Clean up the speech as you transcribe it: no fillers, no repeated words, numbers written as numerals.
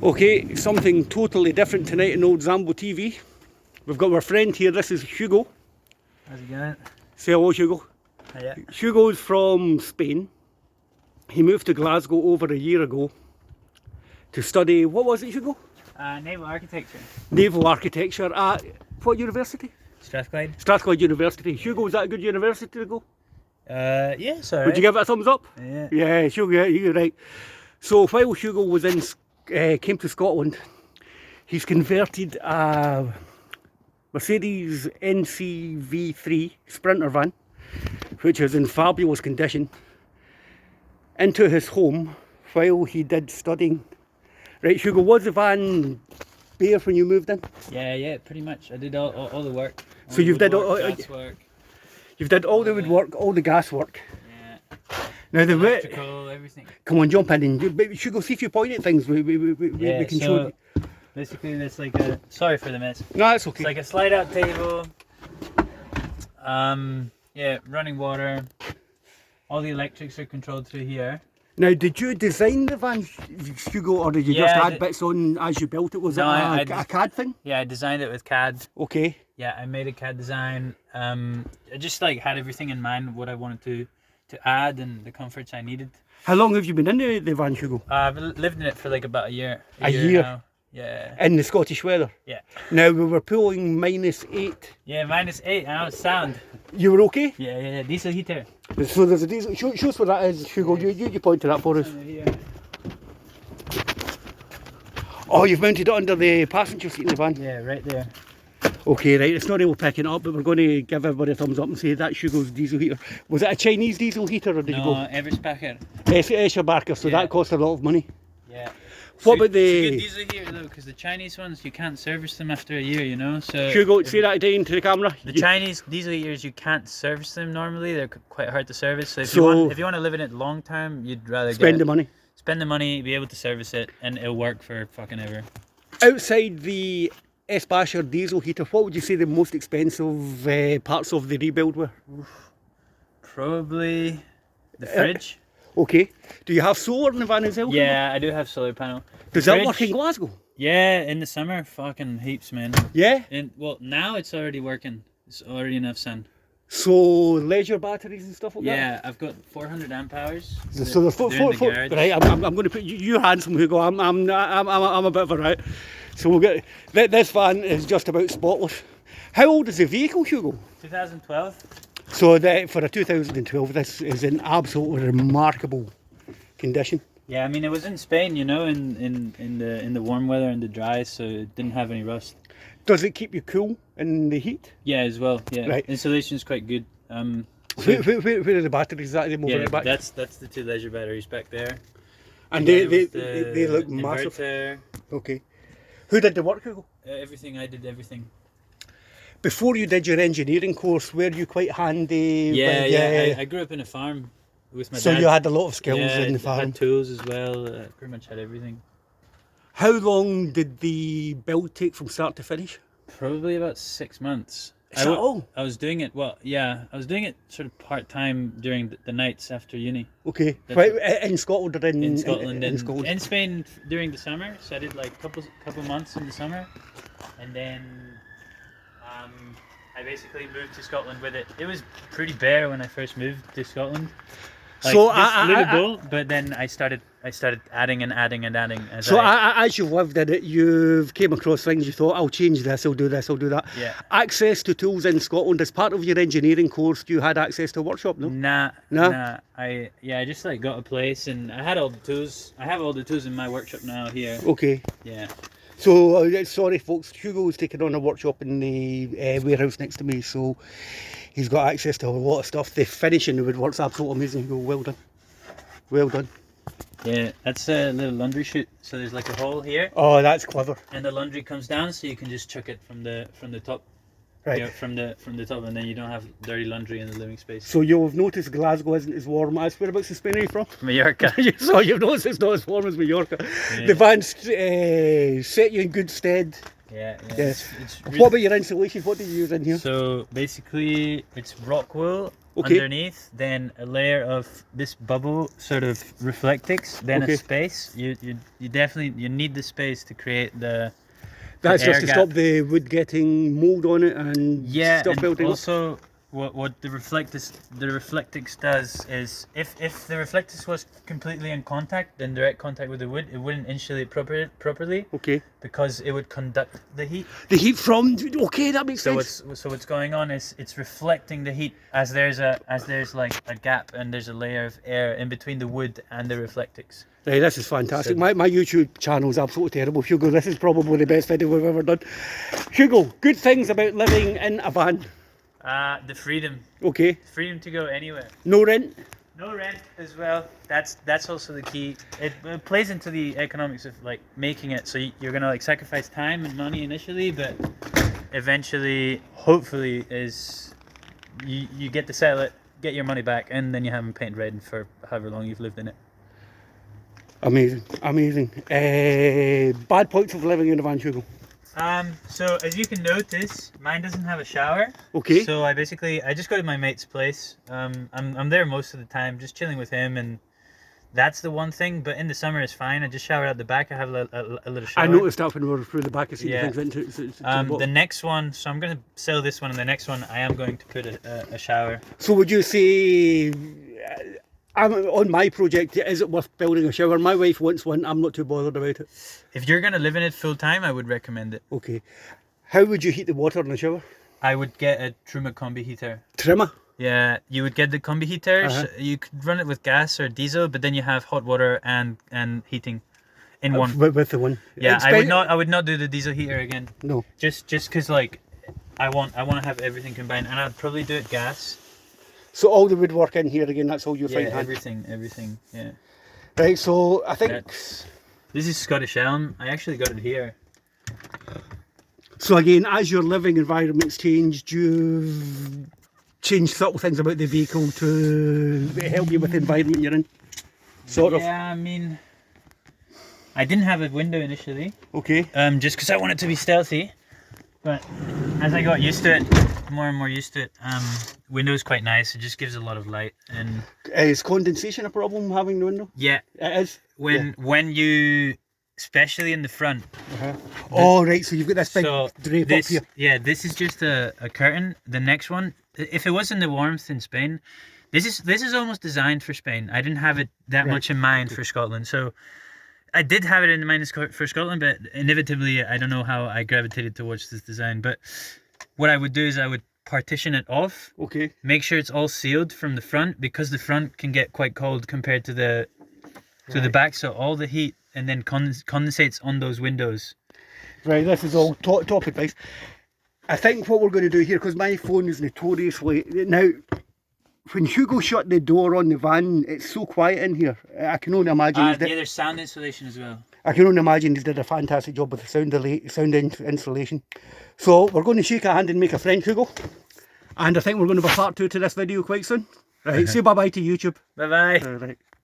Okay, something totally different tonight in old Zambo TV. We've got our friend here, this is Hugo. How's it going? Say hello, Hugo. Hiya. Hugo's from Spain. He moved to Glasgow over a year ago to study, what was it, Hugo? Naval Architecture. Naval Architecture at what university? Strathclyde. Strathclyde University. Hugo, is that a good university to go? Yeah, sorry. Would you give it a thumbs up? Yeah. Yeah, Hugo, yeah, you're right. So while Hugo was came to Scotland, he's converted a Mercedes NCV3 Sprinter van, which is in fabulous condition, into his home while he did studying. Right, Hugo, was the van bare when you moved in? Yeah, pretty much. I did all the work. So you've did all gas work. You've did all the woodwork, all the gas work. Yeah. Now the Electrical, everything. Come on, jump in and Hugo, see if you point at things. We can show you. Basically, there's like a. Sorry for the mess. No, that's okay. It's like a slide-out table. Yeah, running water. All the electrics are controlled through here. Now, did you design the van, Hugo, or did you just add bits on as you built it? Was it a CAD thing? Yeah, I designed it with CAD. Okay. Yeah, I made a CAD design. I just like had everything in mind, what I wanted to add and the comforts I needed. How long have you been in the van, Hugo? I've lived in it for like about a year. A year now. Yeah. In the Scottish weather? Yeah. Now, we were pulling -8. Yeah, -8, and I was sound. You were okay? Yeah, diesel heater. So there's a diesel, show us what that is, Hugo, you point to that for us. Oh, you've mounted it under the passenger seat in the van? Yeah, right there. Okay, right, it's not able picking it up, but we're going to give everybody a thumbs up and say that's Hugo's diesel heater. Was it a Chinese diesel heater, or did you go? No, Everspacher. Escherbacher, so that cost a lot of money. Yeah. What about It's a the... good diesel heater though, because the Chinese ones, you can't service them after a year, you know? So Hugo, say that again to the camera. The Chinese diesel heaters, you can't service them normally. They're quite hard to service. So if you want to live in it long term, you'd rather spend the money. Spend the money, be able to service it, and it'll work for fucking ever. Outside the Escherbacher diesel heater, what would you say the most expensive parts of the rebuild were? Probably the fridge. Okay. Do you have solar in the van as well? Yeah, I do have solar panel. Does that work in Glasgow? Yeah, in the summer, fucking heaps, man. Yeah? Well, now it's already working. It's already enough sun. So, leisure batteries and stuff like that? Yeah, I've got 400 amp hours. So there's four. Right, I'm going to put you handsome, Hugo. I'm a bit of a right. So we'll get this van is just about spotless. How old is the vehicle, Hugo? 2012. So for a 2012, this is in absolutely remarkable condition. Yeah, I mean it was in Spain, you know, in the warm weather and the dry, so it didn't have any rust. Does it keep you cool in the heat? Yeah, as well. Yeah, right. Insulation's quite good. Where are the batteries at? Yeah, back? That's the 2 leisure batteries back there. And they look massive. Inverter. Okay. Who did the work, Hugo? Everything. I did everything. Before you did your engineering course, were you quite handy? Yeah. I grew up in a farm with my dad. So you had a lot of skills in the farm? I had tools as well. Pretty much had everything. How long did the build take from start to finish? Probably about 6 months. Is that all? I was doing it, I was doing it sort of part-time during the nights after uni. Okay. In Scotland or in Scotland? In Scotland. In Spain during the summer, so I did like couple months in the summer. And then I basically moved to Scotland with it. It was pretty bare when I first moved to Scotland. Like so livable, but then I started adding and adding. As you've lived in it, you've came across things you thought, I'll change this, I'll do that. Yeah. Access to tools in Scotland, as part of your engineering course, you had access to a workshop, no? Nah. I just like got a place and I had all the tools. I have all the tools in my workshop now here. Okay. Yeah. So, sorry folks, Hugo's taking on a workshop in the warehouse next to me, so he's got access to a lot of stuff. The finishing of the woodwork's absolutely amazing, Hugo. Well done. Well done. Yeah, that's a little laundry chute. So there's like a hole here. Oh, that's clever. And the laundry comes down, so you can just chuck it from the top. Right. You know, from the top, and then you don't have dirty laundry in the living space. So you'll have noticed Glasgow isn't as warm as whereabouts in Spain are you from? Mallorca. So you've noticed it's not as warm as Mallorca. Yeah. The van's set you in good stead. Yeah. It's really... What about your insulation? What do you use in here? So basically, it's rock wool Okay. underneath, then a layer of this bubble sort of reflectix, then Okay. a space. You definitely need the space to create the That's air just to gap. stop the wood getting mould on it and Yeah, stuff and building up. also what the reflectix does is if the reflectix was completely in contact, then direct contact with the wood, it wouldn't insulate properly Okay. because it would conduct the heat. The heat from, okay, that makes So sense. what's going on is it's reflecting the heat as there's like a gap and there's a layer of air in between the wood and the reflectix. Right, this is fantastic. So- My YouTube channel is absolutely terrible. Hugo, this is probably the best video we've ever done. Hugo, good things about living in a van. The freedom Okay. to go anywhere. No rent. No rent as well. That's also the key. It plays into the economics of like making it. So you're gonna like sacrifice time and money initially, but eventually, hopefully, is you get to sell it, get your money back, and then you haven't painted red for however long you've lived in it. Amazing, amazing. Bad points of living in a van, Hugo. So as you can notice, mine doesn't have a shower. Okay. So I just go to my mate's place. I'm there most of the time, just chilling with him, and that's the one thing. But in the summer, it's fine. I just shower out the back. I have a little shower. I noticed that when we were through the back of seeing Yeah. things into the The bottom. next one, so I'm gonna sell this one, and the next one I am going to put a shower. So would you say, I'm on my project, is it worth building a shower? My wife wants one, I'm not too bothered about it. If you're gonna live in it full time, I would recommend it. Okay. How would you heat the water in the shower? I would get a Truma combi heater. Trimmer? Yeah, you would get the combi heaters. Uh-huh. You could run it with gas or diesel, but then you have hot water and heating in one. With the one. Yeah, It's I would not do the diesel heater again. No. Just because like I want to have everything combined, and I'd probably do it gas. So all the woodwork in here again, that's all you're Yeah, finding. everything. Yeah. Right, so I think... This is Scottish elm. I actually got it here. So again, as your living environment's changed, you've changed subtle things about the vehicle to help you with the environment you're in? Sort of. Yeah, I mean, I didn't have a window initially. Okay. Just because I wanted to be stealthy. But as I got used to it, more and more used to it, window's quite nice. It just gives a lot of light. And Is condensation a problem having the window? yeah, It is. when you, especially in the front. Oh, right, so you've got this big So drape this, up here. yeah, this is just a curtain. The next one, if it wasn't the warmth in Spain, this is almost designed for Spain. I didn't have it that much in mind for Scotland. So I did have it in mind for Scotland, but inevitably, I don't know how I gravitated towards this design. But what I would do is I would partition it off, Okay. make sure it's all sealed from the front, because the front can get quite cold compared to the back. So all the heat and then condensates on those windows. Right, this is all top advice. I think what we're going to do here, because my phone is notoriously... Now, when Hugo shut the door on the van, it's so quiet in here. I can only imagine... Yeah, there's sound insulation as well. I can only imagine he's did a fantastic job with the sound insulation. So we're going to shake a hand and make a friend, Hugo. And I think we're going to have a part 2 to this video quite soon. Right, say bye-bye to YouTube. Bye-bye. Right.